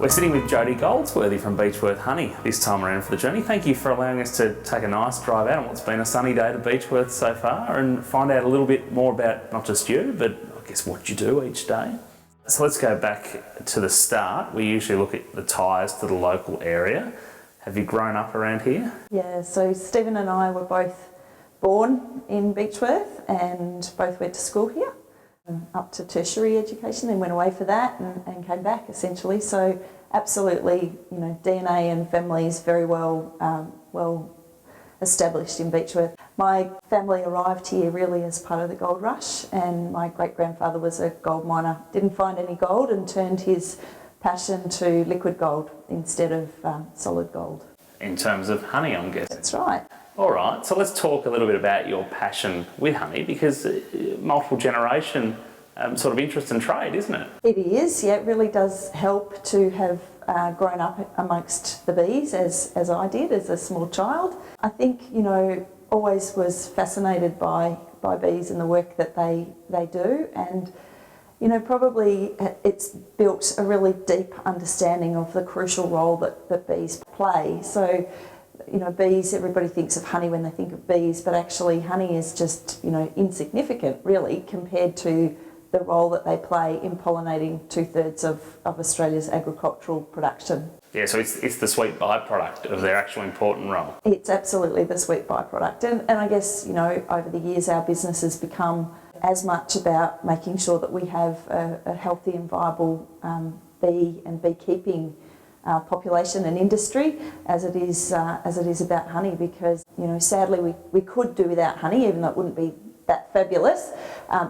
We're sitting with Jodie Goldsworthy from Beechworth Honey this time around for the journey. Thank you for allowing us to take a nice drive out on what's been a sunny day to Beechworth so far and find out a little bit more about not just you, but I guess what you do each day. So let's go back to the start. We usually look at the ties to the local area. Have you grown up around here? Yeah, so Stephen and I were both born in Beechworth and both went to school here, up to tertiary education, then went away for that and came back essentially. So absolutely, DNA and family is very well established in Beechworth. My family arrived here really as part of the gold rush, and my great-grandfather was a gold miner. Didn't find any gold and turned his passion to liquid gold instead of solid gold. In terms of honey, I'm guessing. That's right. All right, so let's talk a little bit about your passion with honey, because multiple generation sort of interest and trade, isn't it? It is, yeah. It really does help to have grown up amongst the bees as I did as a small child. I think, always was fascinated by bees and the work that they do, and probably it's built a really deep understanding of the crucial role that bees play. So, bees, everybody thinks of honey when they think of bees, but actually honey is just, insignificant really compared to the role that they play in pollinating 2/3 of Australia's agricultural production. Yeah, so it's the sweet byproduct of their actual important role. It's absolutely the sweet byproduct. And I guess, over the years our business has become as much about making sure that we have a healthy and viable bee and beekeeping population and industry as it is about honey, because sadly we could do without honey, even though it wouldn't be that fabulous,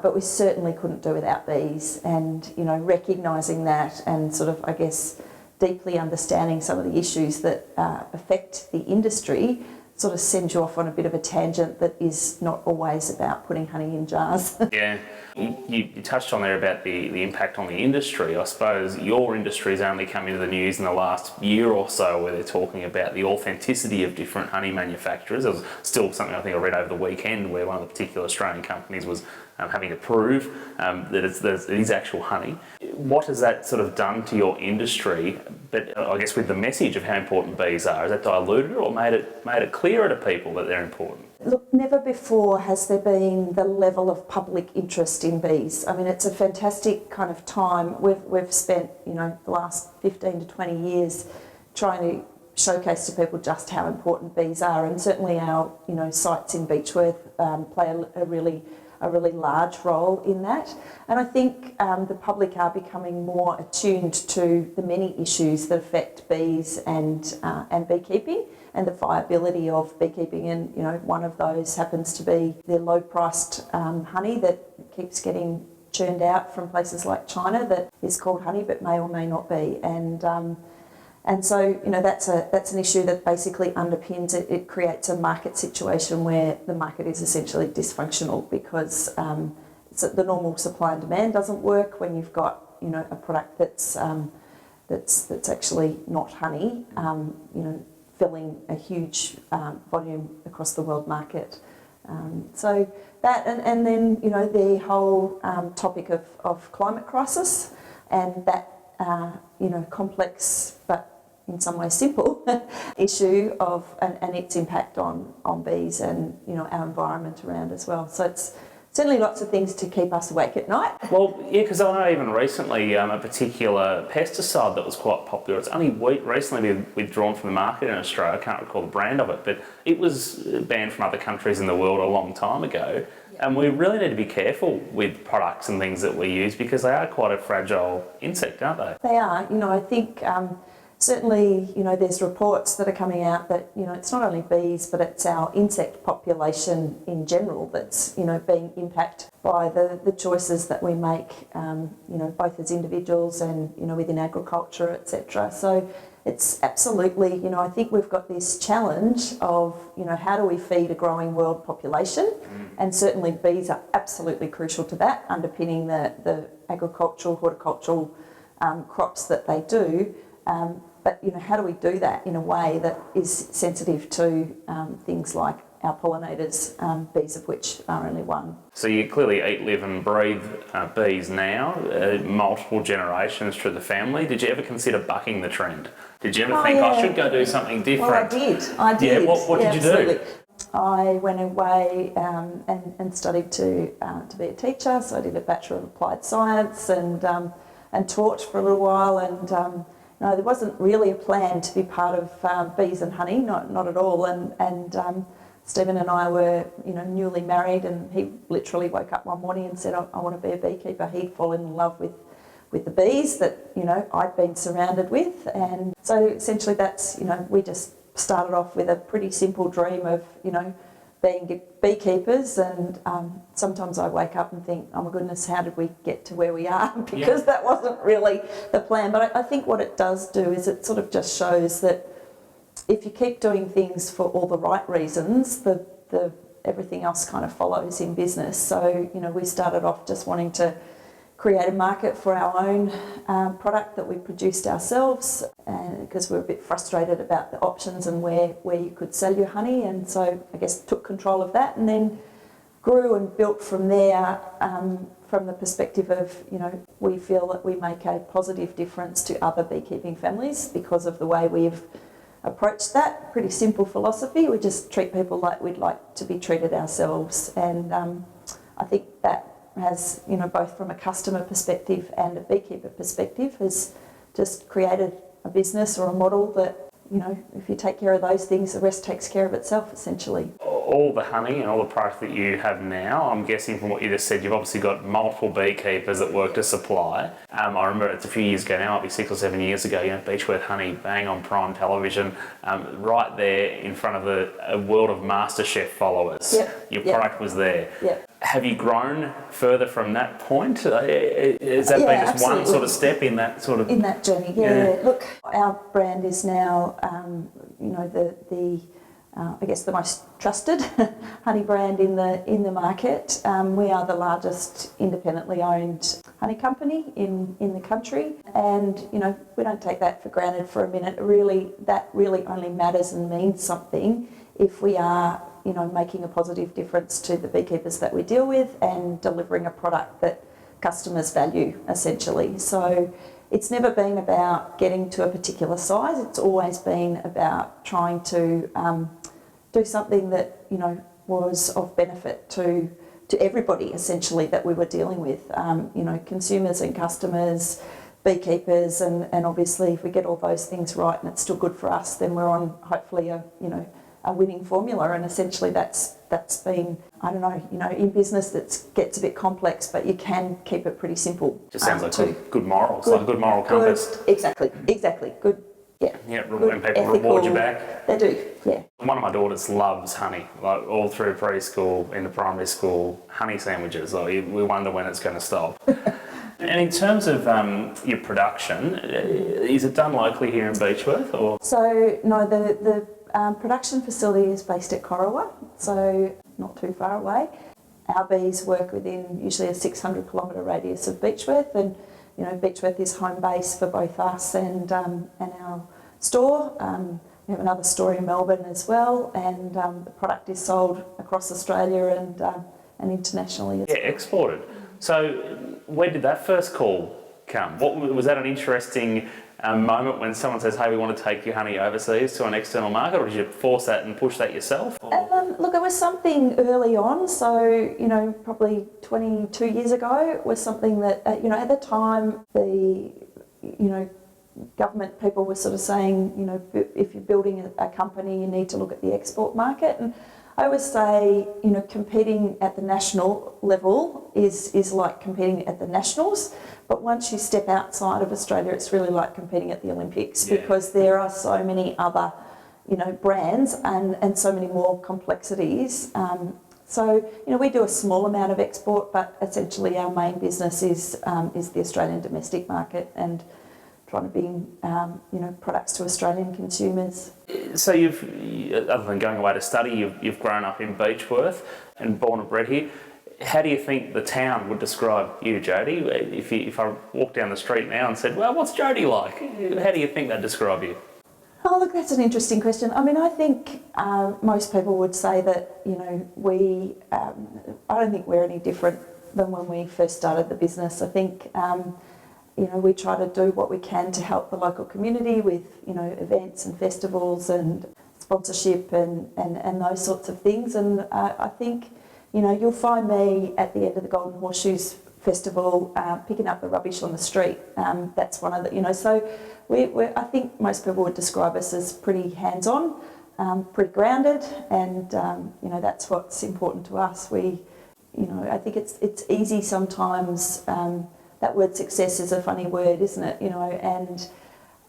but we certainly couldn't do without bees. And recognising that and sort of, I guess, deeply understanding some of the issues that affect the industry sort of sends you off on a bit of a tangent that is not always about putting honey in jars. Yeah, you touched on there about the impact on the industry. I suppose your industry's only come into the news in the last year or so, where they're talking about the authenticity of different honey manufacturers. It was still something I think I read over the weekend, where one of the particular Australian companies was having to prove that it is actual honey. What has that sort of done to your industry? But I guess with the message of how important bees are, has that diluted it or made it clearer to people that they're important? Look, never before has there been the level of public interest in bees. I mean, it's a fantastic kind of time. We've spent, the last 15 to 20 years trying to showcase to people just how important bees are, and certainly our, sites in Beechworth play a really large role in that. And I think the public are becoming more attuned to the many issues that affect bees and beekeeping and the viability of beekeeping. And one of those happens to be the low-priced honey that keeps getting churned out from places like China that is called honey but may or may not be. And so, that's an issue that basically underpins it. It creates a market situation where the market is essentially dysfunctional, because the normal supply and demand doesn't work when you've got, a product that's actually not honey, filling a huge volume across the world market. So that, and then, the whole topic of climate crisis and that, complex but in some ways simple issue of and its impact on bees and our environment around as well. So it's certainly lots of things to keep us awake at night. Well, yeah, because I know even recently a particular pesticide that was quite popular, it's only recently been withdrawn from the market in Australia. I can't recall the brand of it, but it was banned from other countries in the world a long time ago. And we really need to be careful with products and things that we use, because they are quite a fragile insect, aren't they? They are. I think certainly, there's reports that are coming out that, it's not only bees, but it's our insect population in general that's, being impacted by the choices that we make, both as individuals and, within agriculture, etc. So it's absolutely, I think we've got this challenge of, how do we feed a growing world population? And certainly bees are absolutely crucial to that, underpinning the agricultural, horticultural crops that they do. But how do we do that in a way that is sensitive to things like our pollinators, bees of which are only one. So you clearly eat, live and breathe bees now, multiple generations through the family. Did you ever consider bucking the trend? Did you ever think, I should go do something different? Well, I did. Yeah, what did you absolutely. do? I went away and studied to be a teacher, so I did a Bachelor of Applied Science and taught for a little while, and no, there wasn't really a plan to be part of bees and honey, not at all, and Stephen and I were, newly married, and he literally woke up one morning and said, I want to be a beekeeper. He'd fallen in love with the bees that, I'd been surrounded with, and so essentially that's, we just started off with a pretty simple dream of, being beekeepers, and sometimes I wake up and think, oh my goodness, how did we get to where we are? Because that wasn't really the plan. But I think what it does do is it sort of just shows that if you keep doing things for all the right reasons, the everything else kind of follows in business. So, we started off just wanting to create a market for our own product that we produced ourselves, and because we were a bit frustrated about the options and where you could sell your honey, and so I guess took control of that, and then grew and built from there, from the perspective of, we feel that we make a positive difference to other beekeeping families because of the way we've approached that. Pretty simple philosophy. We just treat people like we'd like to be treated ourselves, and I think that has, both from a customer perspective and a beekeeper perspective, has just created a business or a model that, if you take care of those things, the rest takes care of itself, essentially. All the honey and all the product that you have now, I'm guessing from what you just said, you've obviously got multiple beekeepers that work to supply. I remember it's a few years ago now, might be 6 or 7 years ago, Beechworth Honey, bang on prime television, right there in front of a world of MasterChef followers. Yep. Your product was there. Yep. Have you grown further from that point? Has that been just absolutely. one sort of step in that sort of... In that journey, yeah. Look, our brand is now, I guess the most trusted honey brand in the market. We are the largest independently owned honey company in the country, and we don't take that for granted for a minute. That really only matters and means something if we are making a positive difference to the beekeepers that we deal with and delivering a product that customers value, essentially. So it's never been about getting to a particular size. It's always been about trying to do something that, was of benefit to everybody, essentially, that we were dealing with, consumers and customers, beekeepers, and obviously if we get all those things right and it's still good for us, then we're on hopefully a winning formula. And essentially that's been, I don't know, in business that gets a bit complex, but you can keep it pretty simple. Just sounds like good morals, like a good moral compass. Exactly. Good. Yeah, good, when people reward you back. They do, yeah. One of my daughters loves honey, like all through preschool, into primary school, honey sandwiches. Like we wonder when it's going to stop. And in terms of your production, is it done locally here in Beechworth? Or? So, no, the production facility is based at Corowa, so not too far away. Our bees work within usually a 600 kilometre radius of Beechworth, and Beechworth is home base for both us and our store. We have another store in Melbourne as well, and the product is sold across Australia and internationally as well. Exported. So where did that first call come? Was that an interesting moment when someone says, hey, we want to take your honey overseas to an external market, or did you force that and push that yourself? Look, it was something early on, so, probably 22 years ago, it was something that, at the time, the, government people were sort of saying, if you're building a company, you need to look at the export market. And I always say, competing at the national level is like competing at the nationals, but once you step outside of Australia, it's really like competing at the Olympics, because there are so many other, brands and so many more complexities. So, we do a small amount of export, but essentially our main business is the Australian domestic market and trying to bring, products to Australian consumers. So other than going away to study, you've grown up in Beechworth and born and bred here. How do you think the town would describe you, Jodie? If I walked down the street now and said, well, what's Jodie like? How do you think they'd describe you? Oh, look, that's an interesting question. I mean, I think most people would say that, you know, I don't think we're any different than when we first started the business. I think, you know, we try to do what we can to help the local community with, you know, events and festivals and sponsorship and those sorts of things. And I think, you know, you'll find me at the end of the Golden Horseshoes Festival picking up the rubbish on the street. That's one of the, you know, so I think most people would describe us as pretty hands-on, pretty grounded, and, you know, that's what's important to us. You know, I think it's easy sometimes. That word success is a funny word, isn't it? You know, and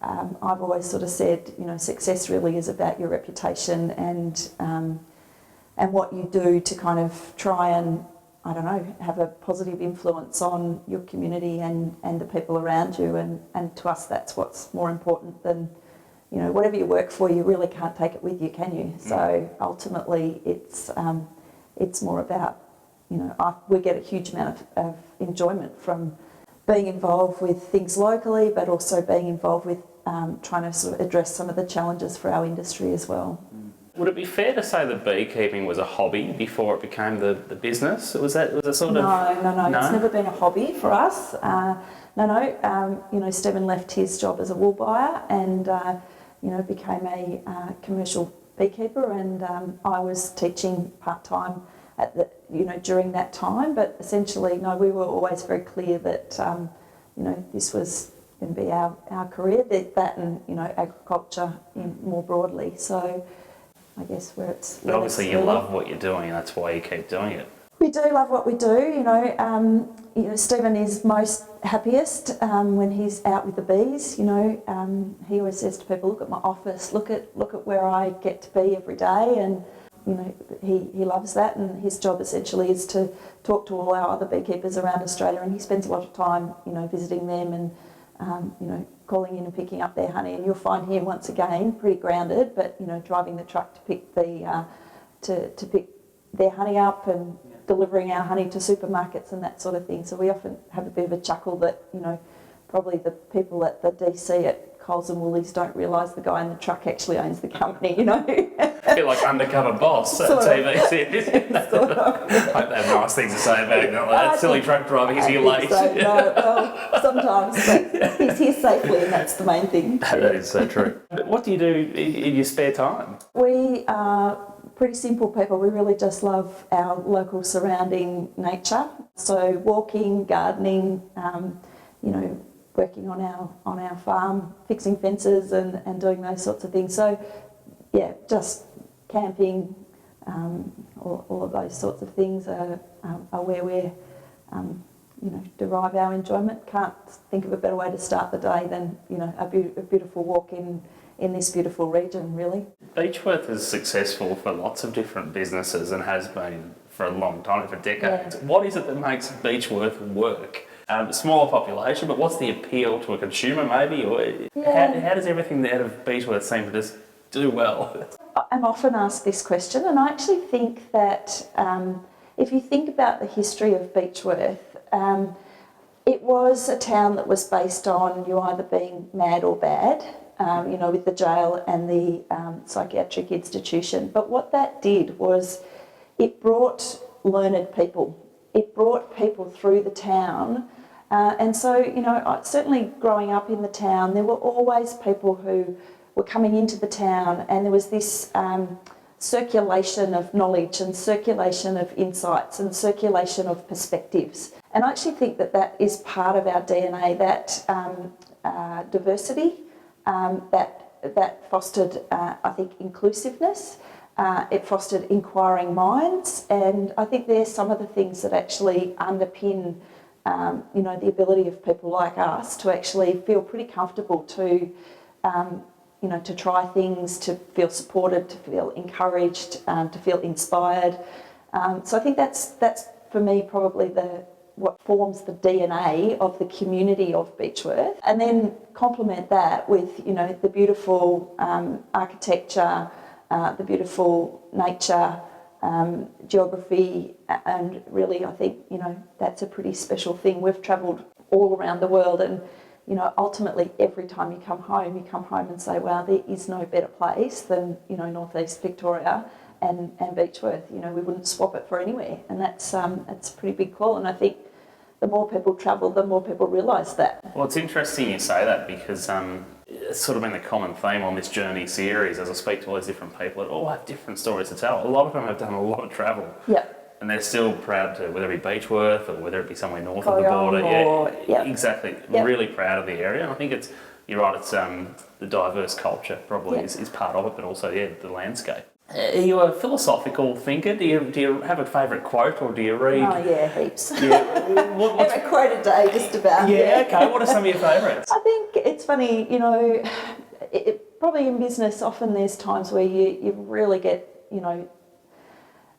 I've always sort of said, you know, success really is about your reputation and what you do to kind of try and, I don't know, have a positive influence on your community and the people around you. And to us, that's what's more important than, you know, whatever you work for, you really can't take it with you, can you? So ultimately, it's more about, you know, we get a huge amount of enjoyment from being involved with things locally, but also being involved with trying to sort of address some of the challenges for our industry as well. Would it be fair to say that beekeeping was a hobby before it became the business? Was it sort of... No. It's never been a hobby for us. You know, Stephen left his job as a wool buyer and, you know, became a commercial beekeeper, and I was teaching part-time you know, during that time, but essentially, no, we were always very clear that, you know, this was going to be our career, that and, you know, agriculture more broadly. So I guess where it's... But obviously you love what you're doing, and that's why you keep doing it. We do love what we do, you know, Stephen is most happiest when he's out with the bees, you know. He always says to people, look at my office, look at where I get to be every day, and you know, he loves that, and his job essentially is to talk to all our other beekeepers around Australia, and he spends a lot of time, you know, visiting them and, you know, calling in and picking up their honey. And you'll find him once again pretty grounded, but, you know, driving the truck to pick to pick their honey up and delivering our honey to supermarkets and that sort of thing. So we often have a bit of a chuckle that, you know, probably the people at the DC at Coles and Woolies don't realise the guy in the truck actually owns the company, you know. A bit like Undercover Boss at TV series. Sort of. I hope they have nice things to say about him. That silly truck driver, he's here late. So, no, well, sometimes, but he's here safely, and that's the main thing. That is so true. What do you do in your spare time? We are pretty simple people. We really just love our local surrounding nature. So walking, gardening, you know, working on our farm, fixing fences and doing those sorts of things. So, yeah, just camping, all of those sorts of things are where we're, you know, derive our enjoyment. Can't think of a better way to start the day than, you know, a beautiful walk in this beautiful region, really. Beechworth is successful for lots of different businesses and has been for a long time, for decades. Yeah. What is it that makes Beechworth work? Smaller population, but what's the appeal to a consumer maybe? Or how does everything out of Beechworth seem to just do well? I'm often asked this question, and I actually think that if you think about the history of Beechworth, it was a town that was based on you either being mad or bad, you know, with the jail and the psychiatric institution. But what that did was it brought learned people. It brought people through the town. And so, you know, certainly growing up in the town, there were always people who were coming into the town, and there was this circulation of knowledge and circulation of insights and circulation of perspectives. And I actually think that is part of our DNA, that diversity, that fostered, I think, inclusiveness. It fostered inquiring minds, and I think there's some of the things that actually underpin, you know, the ability of people like us to actually feel pretty comfortable to, you know, to try things, to feel supported, to feel encouraged, to feel inspired. So I think that's for me probably what forms the DNA of the community of Beechworth, and then complement that with, you know, the beautiful architecture, the beautiful nature, geography, and really I think, you know, that's a pretty special thing. We've travelled all around the world, and, ultimately every time you come home and say, wow, there is no better place than, northeast Victoria and Beechworth. We wouldn't swap it for anywhere. And that's a pretty big call. And I think the more people travel, the more people realise that. Well, it's interesting you say that because it's sort of been the common theme on this journey series as I speak to all these different people that all have different stories to tell. A lot of them have done a lot of travel. Yep. And they're still proud to, whether it be Beechworth or whether it be somewhere north of the border. Yep. Exactly. Yep. Really proud of the area. And I think you're right, it's the diverse culture probably is part of it, but also, the landscape. Are you a philosophical thinker? Do you have a favourite quote or do you read? Oh, yeah, heaps. Yeah. Every quote a day, just about. Yeah, okay. What are some of your favourites? I think it's funny, probably in business, often there's times where you really get,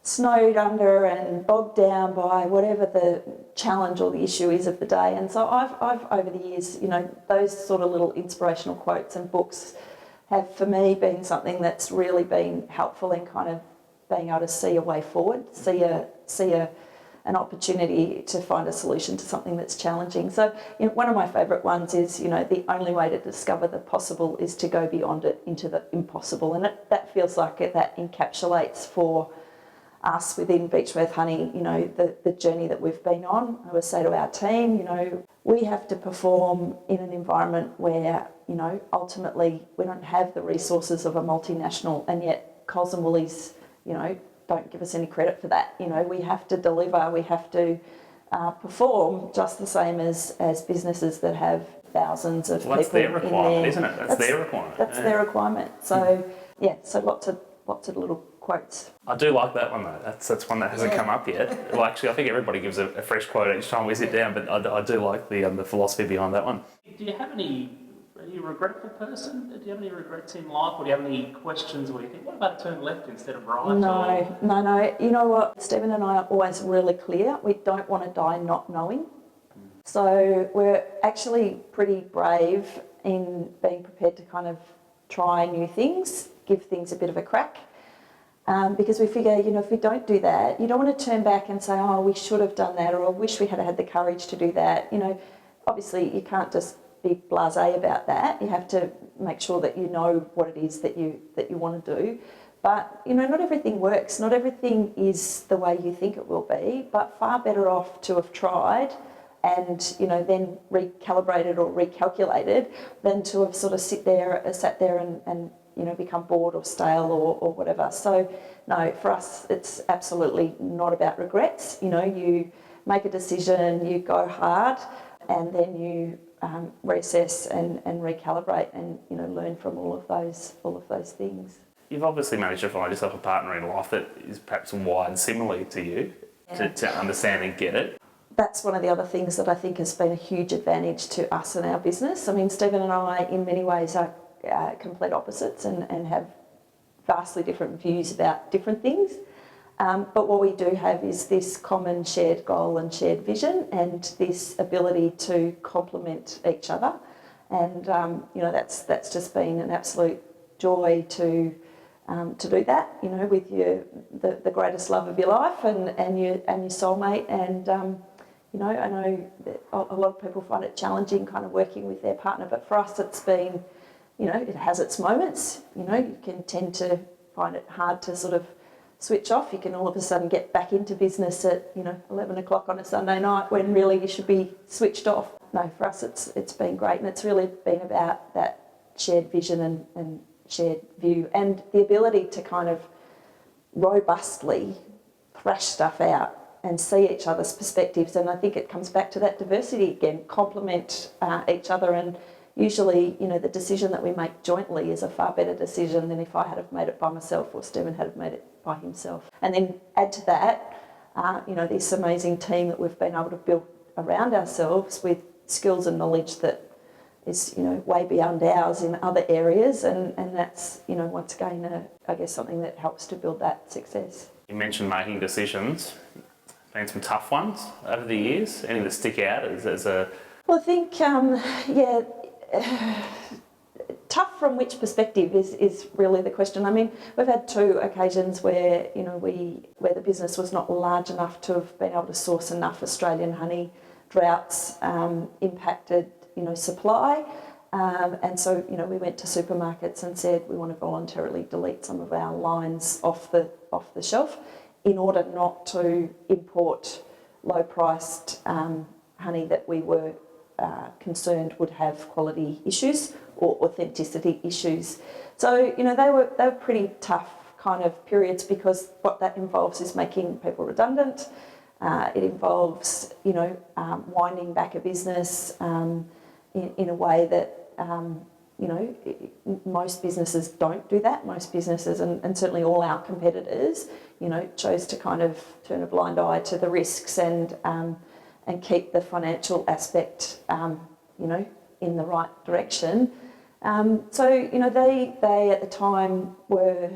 snowed under and bogged down by whatever the challenge or the issue is of the day. And so I've over the years, those sort of little inspirational quotes and books have for me been something that's really been helpful in kind of being able to see a way forward, see an opportunity to find a solution to something that's challenging. So one of my favourite ones is, the only way to discover the possible is to go beyond it into the impossible. And that feels like that encapsulates for us within Beechworth Honey, the journey that we've been on. I would say to our team, we have to perform in an environment where, ultimately we don't have the resources of a multinational, and yet Coles and Woolies, don't give us any credit for that. We have to deliver, we have to perform just the same as businesses that have thousands of people. That's their requirement, isn't it? That's their requirement. That's their requirement. So, so lots of little quotes. I do like that one though. That's one that hasn't come up yet. Well, actually, I think everybody gives a fresh quote each time we sit down, but I do like the philosophy behind that one. Do you have are you a regretful person? Do you have any regrets in life, or do you have any questions where you think, what about turn left instead of right? No. You know what? Stephen and I are always really clear. We don't want to die not knowing. So we're actually pretty brave in being prepared to kind of try new things, give things a bit of a crack. Because we figure, if we don't do that, you don't want to turn back and say, oh, we should have done that, or I wish we had had the courage to do that. Obviously you can't just be blasé about that. You have to make sure that you know what it is that you want to do. But, not everything works. Not everything is the way you think it will be, but far better off to have tried and, then recalibrated or recalculated than to have sort of sat there and become bored or stale or whatever. So, no, for us, it's absolutely not about regrets. You make a decision, you go hard, and then you reassess and recalibrate and, learn from all of those things. You've obviously managed to find yourself a partner in life that is perhaps wired similarly to you to understand and get it. That's one of the other things that I think has been a huge advantage to us and our business. I mean, Stephen and I, in many ways, are complete opposites and have vastly different views about different things. But what we do have is this common shared goal and shared vision and this ability to complement each other. And, that's just been an absolute joy to do that, with the greatest love of your life and your soulmate. And, I know that a lot of people find it challenging kind of working with their partner, but for us it's been, it has its moments. You can tend to find it hard to sort of switch off. You can all of a sudden get back into business at 11 o'clock on a Sunday night when really you should be switched off. No, for us it's been great, and it's really been about that shared vision and shared view and the ability to kind of robustly thrash stuff out and see each other's perspectives. And I think it comes back to that diversity again, complement each other. And usually, the decision that we make jointly is a far better decision than if I had have made it by myself or Stephen had have made it by himself. And then add to that, this amazing team that we've been able to build around ourselves with skills and knowledge that is, way beyond ours in other areas. And that's, once again, I guess something that helps to build that success. You mentioned making decisions. Been some tough ones over the years. Any that stick out as a... Well, I think, tough from which perspective is really the question. I mean, we've had two occasions where, where the business was not large enough to have been able to source enough Australian honey. Droughts impacted supply. And so, we went to supermarkets and said we want to voluntarily delete some of our lines off the shelf in order not to import low-priced honey that we were concerned would have quality issues or authenticity issues. So, they were pretty tough kind of periods, because what that involves is making people redundant. It involves, winding back a business in a way that, most businesses don't do that. Most businesses, and certainly all our competitors, chose to kind of turn a blind eye to the risks and keep the financial aspect, in the right direction. So, they at the time were,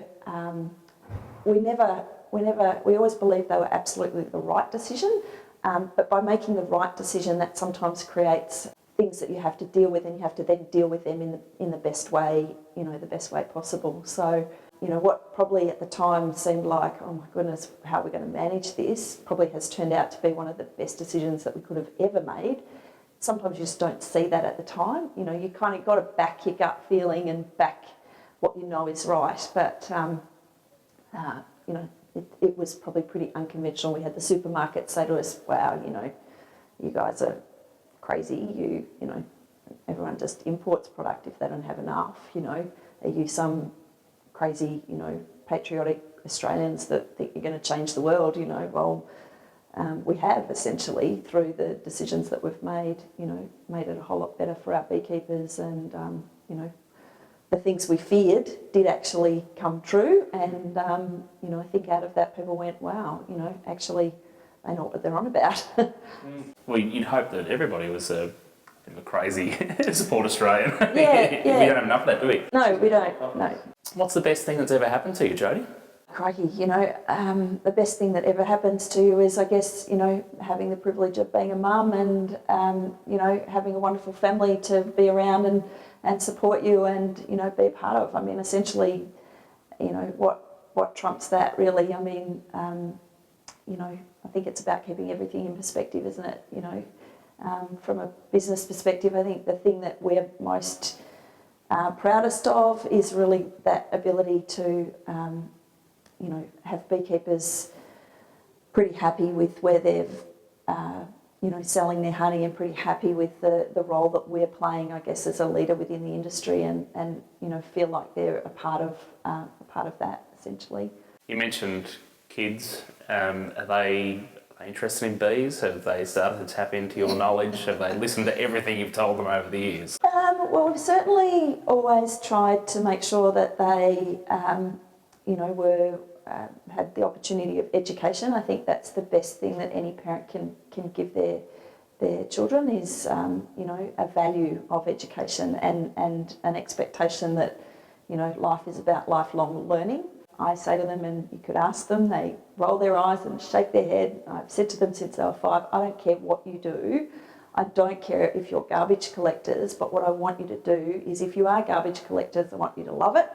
we always believed they were absolutely the right decision, but by making the right decision, that sometimes creates things that you have to deal with, and you have to then deal with them in the best way, the best way possible. So, what probably at the time seemed like, oh my goodness, how are we going to manage this, probably has turned out to be one of the best decisions that we could have ever made. Sometimes you just don't see that at the time. You kind of got to back your gut feeling and back what you know is right. But, it was probably pretty unconventional. We had the supermarket say to us, wow, you guys are crazy. Everyone just imports product if they don't have enough. Are you some crazy, patriotic Australians that think you're going to change the world? Well, we have essentially, through the decisions that we've made it a whole lot better for our beekeepers, and the things we feared did actually come true, and I think out of that people went, wow, actually they know what they're on about. Well, you'd hope that everybody was a crazy support Australian. Yeah. We don't have enough of that, do we? No, we don't. No. What's the best thing that's ever happened to you, Jodie? Crikey, the best thing that ever happens to you is, I guess, having the privilege of being a mum and, having a wonderful family to be around and support you and, be a part of. I mean, essentially, what trumps that really? I mean, I think it's about keeping everything in perspective, isn't it? From a business perspective, I think the thing that we're most proudest of is really that ability to, have beekeepers pretty happy with where they've, selling their honey, and pretty happy with the role that we're playing, I guess, as a leader within the industry, and feel like they're a part of that, essentially. You mentioned kids. Are they interested in bees? Have they started to tap into your knowledge? Have they listened to everything you've told them over the years? Well, we've certainly always tried to make sure that they, had the opportunity of education. I think that's the best thing that any parent can give their children is, a value of education and an expectation that, life is about lifelong learning. I say to them, and you could ask them, they roll their eyes and shake their head. I've said to them since they were 5, I don't care what you do. I don't care if you're garbage collectors, but what I want you to do is, if you are garbage collectors, I want you to love it,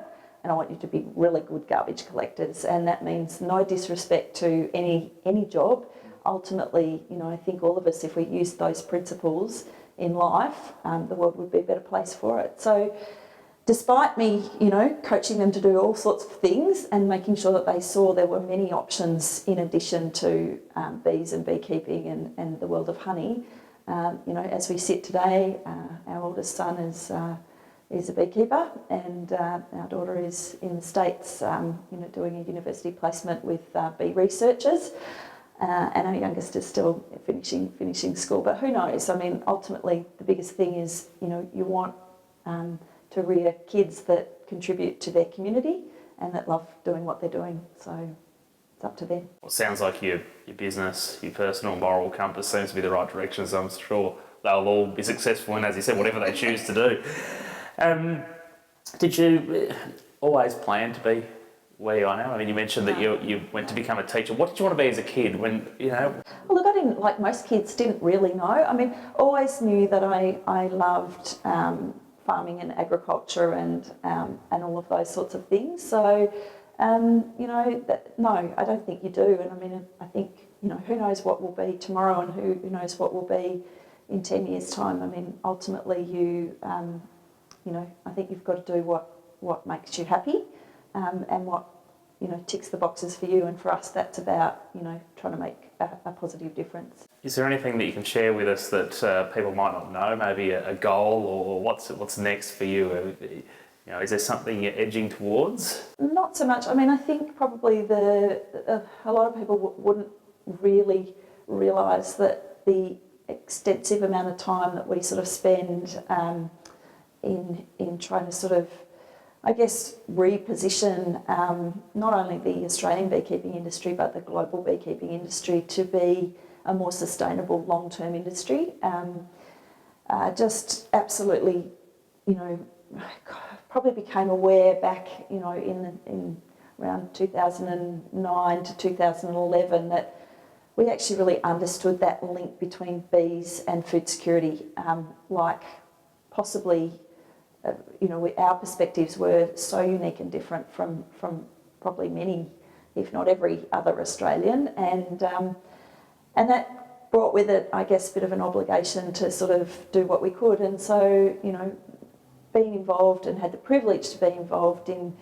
and I want you to be really good garbage collectors. And that means no disrespect to any job. Ultimately, I think all of us, if we use those principles in life, the world would be a better place for it. So despite me, coaching them to do all sorts of things and making sure that they saw there were many options in addition to bees and beekeeping and the world of honey, as we sit today, our oldest son is a beekeeper, and our daughter is in the States, doing a university placement with bee researchers, and our youngest is still finishing school. But who knows? I mean, ultimately, the biggest thing is, you want to rear kids that contribute to their community and that love doing what they're doing. So it's up to them. Well, it sounds like your business, your personal moral compass seems to be the right direction, so I'm sure they'll all be successful in, as you said, whatever they choose to do. Did you always plan to be where you are now? I mean, you mentioned that you went to become a teacher. What did you want to be as a kid when, Well, look, I didn't, like most kids, didn't really know. I mean, always knew that I loved farming and agriculture and all of those sorts of things. So, no, I don't think you do. And I mean, I think, who knows what will be tomorrow, and who knows what will be, in 10 years' time. I mean, ultimately I think you've got to do what makes you happy, and what, ticks the boxes for you. And for us, that's about, trying to make a positive difference. Is there anything that you can share with us that people might not know, maybe a goal, or what's next for you? Is there something you're edging towards? Not so much. I mean, I think probably a lot of people wouldn't really realise that the extensive amount of time that we sort of spend in trying to sort of, I guess, reposition not only the Australian beekeeping industry but the global beekeeping industry to be a more sustainable long-term industry. Just absolutely, probably became aware back, in around 2009 to 2011 that we actually really understood that link between bees and food security, like possibly, our perspectives were so unique and different from probably many, if not every other Australian, and that brought with it, I guess, a bit of an obligation to sort of do what we could. And so, being involved and had the privilege to be involved in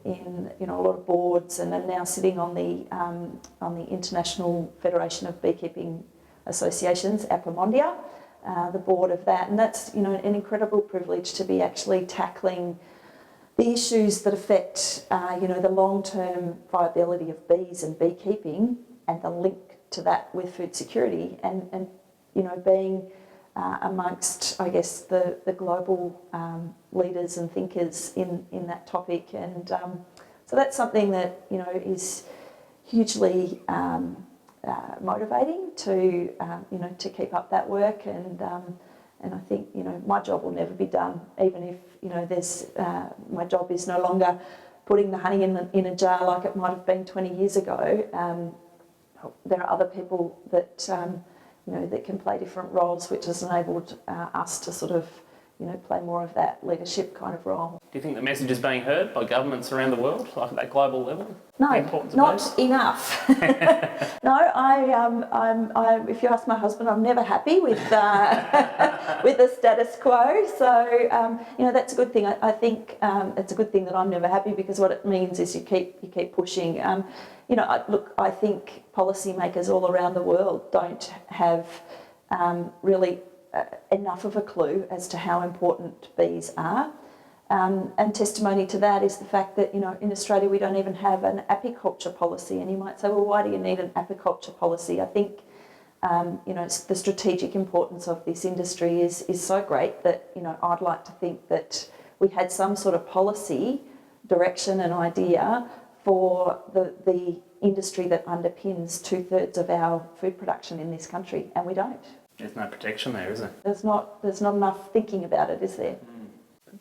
a lot of boards, and I'm now sitting on the International Federation of Beekeeping Associations, APRIMONDIA, the board of that, and that's an incredible privilege to be actually tackling the issues that affect the long-term viability of bees and beekeeping, and the link to that with food security, and being amongst, I guess, the global leaders and thinkers in that topic. And so that's something that, is hugely motivating to, to keep up that work. And I think, my job will never be done, even if, there's, my job is no longer putting the honey in a jar like it might have been 20 years ago. There are other people that, that can play different roles, which has enabled us to sort of, play more of that leadership kind of role. Do you think the message is being heard by governments around the world, like at that global level? No, not enough. No, I'm. If you ask my husband, I'm never happy with with the status quo. So that's a good thing. I think it's a good thing that I'm never happy, because what it means is you keep pushing. I think policymakers all around the world don't have really enough of a clue as to how important bees are. And testimony to that is the fact that, in Australia we don't even have an apiculture policy. And you might say, well, why do you need an apiculture policy? I think, the strategic importance of this industry is so great that, I'd like to think that we had some sort of policy direction and idea for the industry that underpins 2/3 of our food production in this country, and we don't. There's no protection there, is there? There's not enough thinking about it, is there?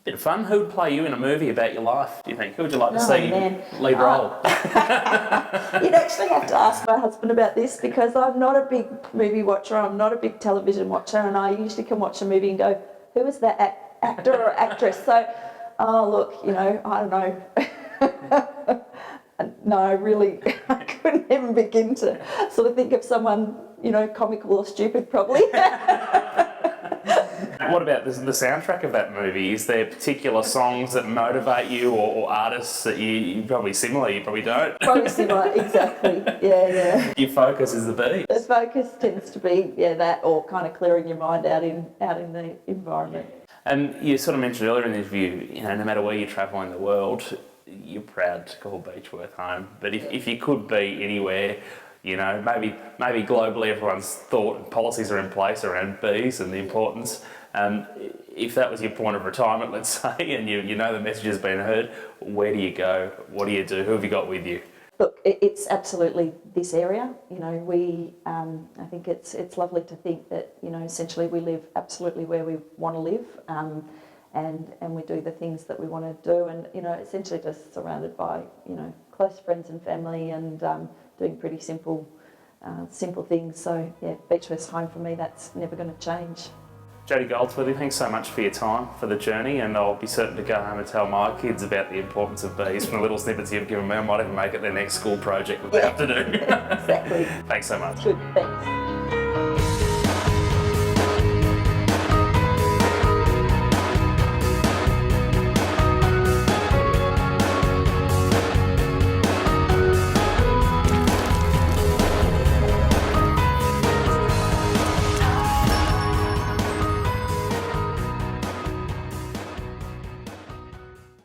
Bit of fun. Who would play you in a movie about your life, do you think? Who would you like to see lead role? You'd actually have to ask my husband about this, because I'm not a big movie watcher, I'm not a big television watcher, and I usually can watch a movie and go, who is that actor or actress? So, look, I don't know. No, really, I couldn't even begin to sort of think of someone, comical or stupid, probably. What about the soundtrack of that movie? Is there particular songs that motivate you, or artists that you probably similar, you probably don't? Probably similar, exactly. Yeah. Your focus is the bees. The focus tends to be, that, or kind of clearing your mind out in the environment. And you sort of mentioned earlier in the interview, no matter where you travel in the world, you're proud to call Beechworth home. But if you could be anywhere, maybe globally everyone's thought and policies are in place around bees and the importance. If that was your point of retirement, let's say, and the message has been heard, where do you go? What do you do? Who have you got with you? Look, it's absolutely this area. I think it's lovely to think that, essentially we live absolutely where we want to live, and we do the things that we want to do, and, essentially just surrounded by, close friends and family, and doing pretty simple things. So, Beechworth's home for me. That's never going to change. Jodie Goldsworthy, thanks so much for your time, for the journey, and I'll be certain to go home and tell my kids about the importance of bees from the little snippets you've given me. I might even make it their next school project that they have to do. Exactly. Thanks so much. Good, thanks.